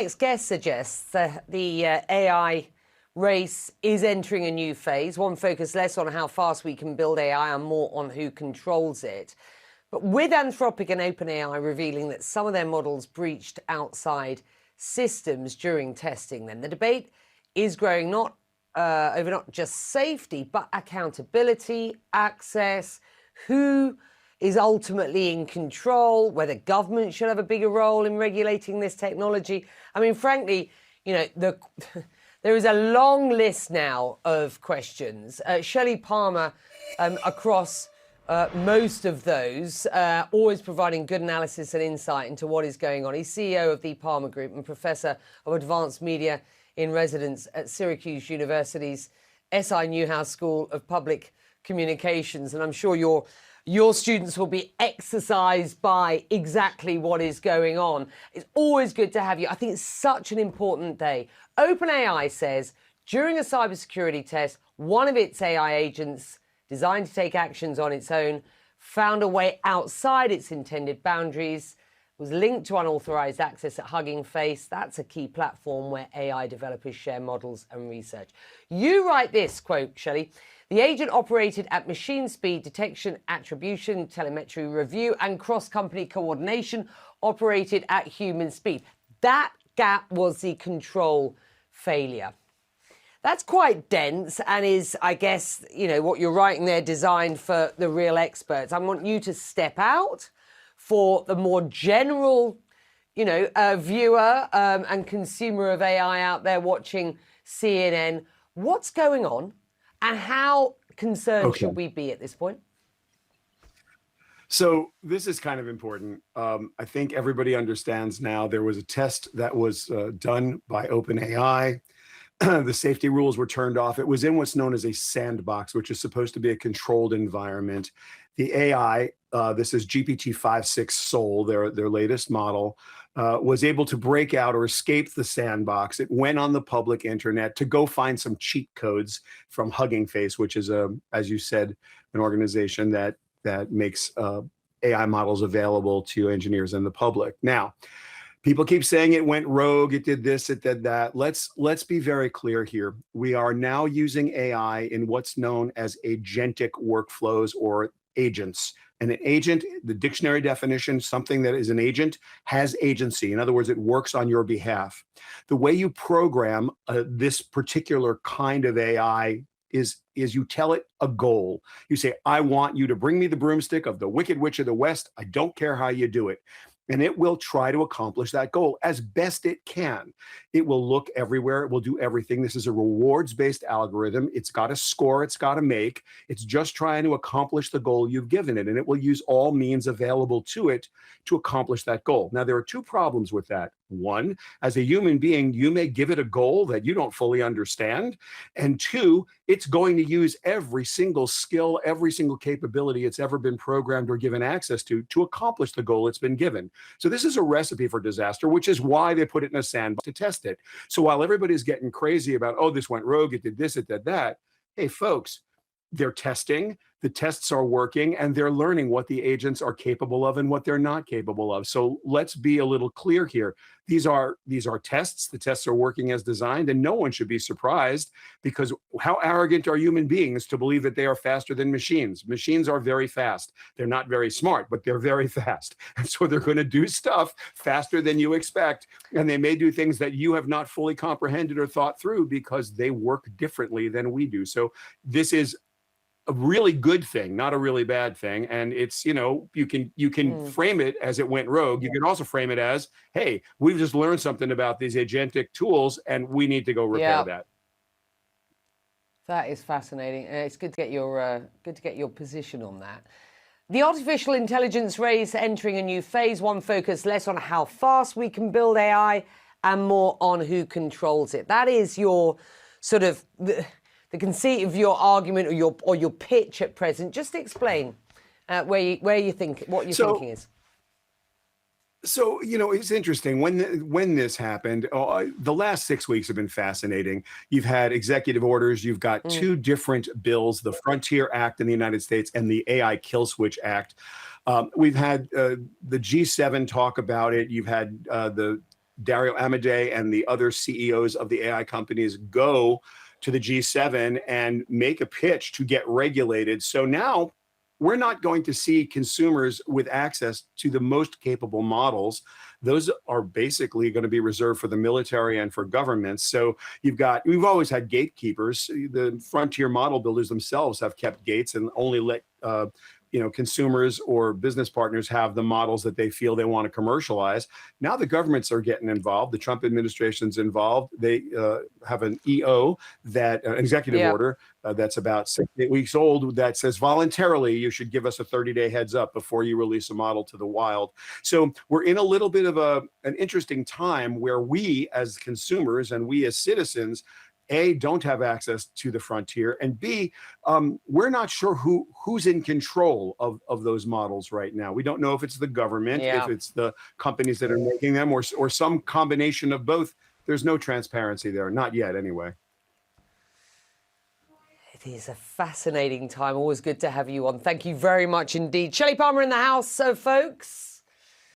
Next guest suggests that the AI race is entering a new phase, one focused less on how fast we can build AI and more on who controls it. But with Anthropic and OpenAI revealing that some of their models breached outside systems during testing, then the debate is growing over not just safety, but accountability, access, who is ultimately in control, whether government should have a bigger role in regulating this technology. I mean, frankly, you know, there is a long list now of questions. Shelly Palmer, across most of those, always providing good analysis and insight into what is going on. He's CEO of the Palmer Group and Professor of Advanced Media in Residence at Syracuse University's SI Newhouse School of Public Communications. And I'm sure your students will be exercised by exactly what is going on. It's always good to have you. I think it's such an important day. OpenAI says during a cybersecurity test, one of its AI agents designed to take actions on its own found a way outside its intended boundaries, was linked to unauthorized access at Hugging Face. That's a key platform where AI developers share models and research. You write this, quote, Shelly, the agent operated at machine speed, detection, attribution, telemetry review, and cross-company coordination operated at human speed. That gap was the control failure. That's quite dense and is, I guess, you know, what you're writing there designed for the real experts. I want you to step out for the more general, you know, viewer and consumer of AI out there watching CNN. What's going on and how concerned should we be at this point? So this is kind of important. I think everybody understands now there was a test that was done by OpenAI. The safety rules were turned off. It was in what's known as a sandbox, which is supposed to be a controlled environment. The AI, this is GPT-5.6 Sol, their latest model, was able to break out or escape the sandbox. It went on the public internet to go find some cheat codes from Hugging Face, which is, as you said, an organization that makes AI models available to engineers and the public. Now, people keep saying it went rogue, it did this, it did that. Let's be very clear here. We are now using AI in what's known as agentic workflows or agents. And an agent, the dictionary definition, something that is an agent, has agency. In other words, it works on your behalf. The way you program this particular kind of AI is you tell it a goal. You say, I want you to bring me the broomstick of the Wicked Witch of the West. I don't care how you do it. And it will try to accomplish that goal as best it can. It will look everywhere. It will do everything. This is a rewards-based algorithm. It's got a score it's got to make. It's just trying to accomplish the goal you've given it. And it will use all means available to it to accomplish that goal. Now, there are two problems with that. One, as a human being, you may give it a goal that you don't fully understand. And two, it's going to use every single skill, every single capability it's ever been programmed or given access to accomplish the goal it's been given. So this is a recipe for disaster, which is why they put it in a sandbox to test it. So while everybody's getting crazy about, oh, this went rogue, it did this, it did that, hey, folks, they're testing, the tests are working, and they're learning what the agents are capable of and what they're not capable of. So let's be a little clear here. These are tests. The tests are working as designed, and no one should be surprised, because how arrogant are human beings to believe that they are faster than machines? Machines are very fast. They're not very smart, but they're very fast. And so they're going to do stuff faster than you expect, and they may do things that you have not fully comprehended or thought through because they work differently than we do. So this is a really good thing, not a really bad thing. And it's, you know, you can frame it as it went rogue. You can also frame it as, hey, we've just learned something about these agentic tools and we need to go repair that. That is fascinating. It's good to get your position on that. The artificial intelligence race entering a new phase, one focused less on how fast we can build AI and more on who controls it. That is your sort of the conceit of your argument or your pitch at present. Just explain where you think what your thinking is. So, you know, it's interesting when this happened. The last 6 weeks have been fascinating. You've had executive orders. You've got two different bills: the Frontier Act in the United States and the AI Kill Switch Act. We've had the G7 talk about it. You've had the Dario Amodei and the other CEOs of the AI companies go to the G7 and make a pitch to get regulated. So now we're not going to see consumers with access to the most capable models. Those are basically going to be reserved for the military and for governments. So we've always had gatekeepers. The frontier model builders themselves have kept gates and only let consumers or business partners have the models that they feel they want to commercialize. Now the governments are getting involved. The Trump administration's involved. They have an EO, an executive order that's about 6-8 weeks old, that says voluntarily you should give us a 30-day heads up before you release a model to the wild. So we're in a little bit of an interesting time where we as consumers and we as citizens, A, don't have access to the frontier, and B, we're not sure who's in control of those models right now. We don't know if it's the government, if it's the companies that are making them, or some combination of both. There's no transparency there, not yet anyway. It is a fascinating time. Always good to have you on. Thank you very much indeed. Shelly Palmer in the house, folks.